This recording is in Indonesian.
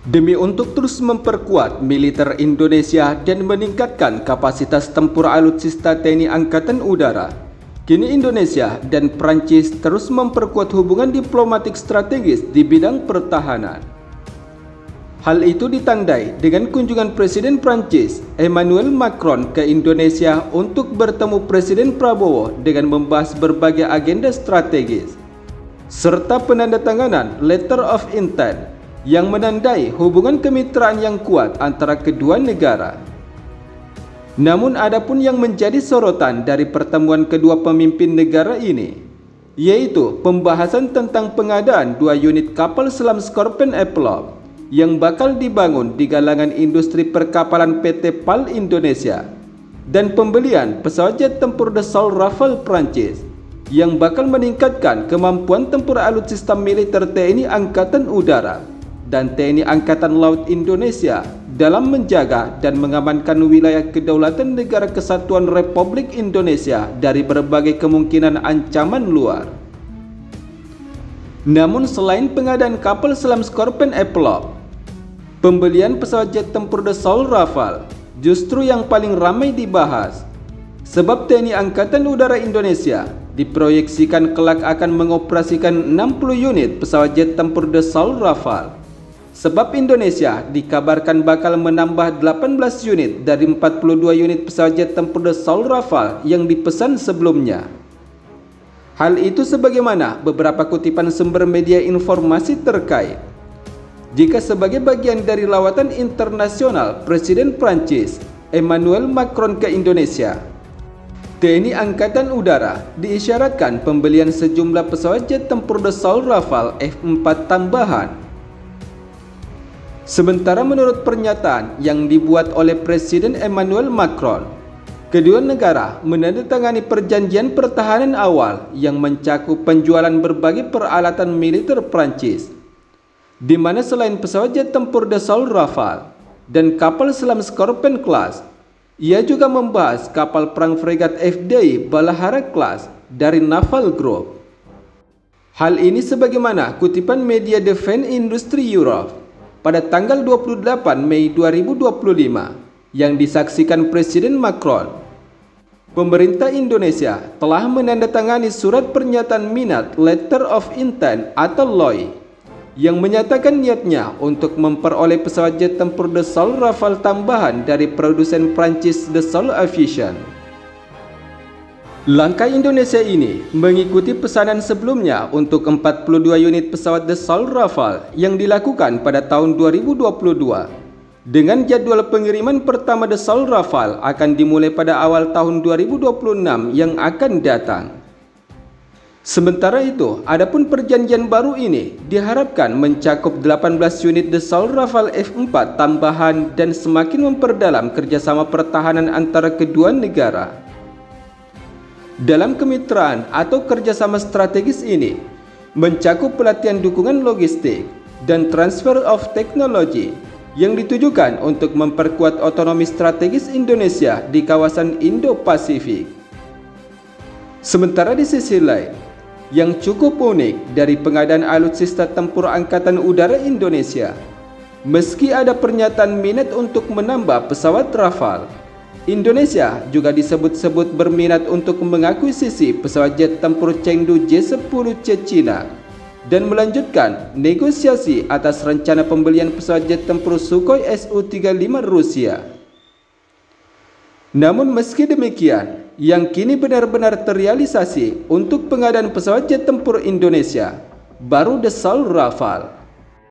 Demi untuk terus memperkuat militer Indonesia dan meningkatkan kapasitas tempur alutsista TNI Angkatan Udara, kini Indonesia dan Prancis terus memperkuat hubungan diplomatik strategis di bidang pertahanan. Hal itu ditandai dengan kunjungan Presiden Prancis Emmanuel Macron ke Indonesia untuk bertemu Presiden Prabowo dengan membahas berbagai agenda strategis, serta penandatanganan Letter of Intent yang menandai hubungan kemitraan yang kuat antara kedua negara. Namun adapun yang menjadi sorotan dari pertemuan kedua pemimpin negara ini, yaitu pembahasan tentang pengadaan 2 unit kapal selam Scorpion Epilogue yang bakal dibangun di galangan industri perkapalan PT PAL Indonesia, dan pembelian pesawat jet tempur Dassault Rafale Prancis yang bakal meningkatkan kemampuan tempur alutsista militer TNI Angkatan Udara dan TNI Angkatan Laut Indonesia dalam menjaga dan mengamankan wilayah kedaulatan Negara Kesatuan Republik Indonesia dari berbagai kemungkinan ancaman luar. Namun selain pengadaan kapal selam Scorpion Epilogue, pembelian pesawat jet tempur Dassault Rafale justru yang paling ramai dibahas, sebab TNI Angkatan Udara Indonesia diproyeksikan kelak akan mengoperasikan 60 unit pesawat jet tempur Dassault Rafale. Sebab Indonesia dikabarkan bakal menambah 18 unit dari 42 unit pesawat jet tempur Dassault Rafale yang dipesan sebelumnya. Hal itu sebagaimana beberapa kutipan sumber media informasi terkait. Jika sebagai bagian dari lawatan internasional Presiden Prancis Emmanuel Macron ke Indonesia, TNI Angkatan Udara diisyaratkan pembelian sejumlah pesawat jet tempur Dassault Rafale F4 tambahan. Sementara menurut pernyataan yang dibuat oleh Presiden Emmanuel Macron, kedua negara menandatangani perjanjian pertahanan awal yang mencakup penjualan berbagai peralatan militer Prancis, di mana selain pesawat jet tempur Dassault Rafale dan kapal selam Scorpion Class, ia juga membahas kapal perang fregat FDI Balahara Class dari Naval Group. Hal ini sebagaimana kutipan media Defense Industry Europe pada tanggal 28 Mei 2025 yang disaksikan Presiden Macron. Pemerintah Indonesia telah menandatangani surat pernyataan minat Letter of Intent atau LOI yang menyatakan niatnya untuk memperoleh pesawat jet tempur Dassault Rafale tambahan dari produsen Prancis Dassault Aviation. Langkah Indonesia ini mengikuti pesanan sebelumnya untuk 42 unit pesawat Dassault Rafale yang dilakukan pada tahun 2022, dengan jadwal pengiriman pertama Dassault Rafale akan dimulai pada awal tahun 2026 yang akan datang. Sementara itu, adapun perjanjian baru ini diharapkan mencakup 18 unit Dassault Rafale F4 tambahan dan semakin memperdalam kerjasama pertahanan antara kedua negara. Dalam kemitraan atau kerjasama strategis ini mencakup pelatihan dukungan logistik dan transfer of technology yang ditujukan untuk memperkuat otonomi strategis Indonesia di kawasan Indo-Pasifik. Sementara di sisi lain, yang cukup unik dari pengadaan alutsista tempur Angkatan Udara Indonesia, meski ada pernyataan minat untuk menambah pesawat Rafale, Indonesia juga disebut-sebut berminat untuk mengakuisisi pesawat jet tempur Chengdu J-10C Cina dan melanjutkan negosiasi atas rencana pembelian pesawat jet tempur Sukhoi Su-35 Rusia. Namun meski demikian, yang kini benar-benar terrealisasi untuk pengadaan pesawat jet tempur Indonesia baru Dassault Rafale.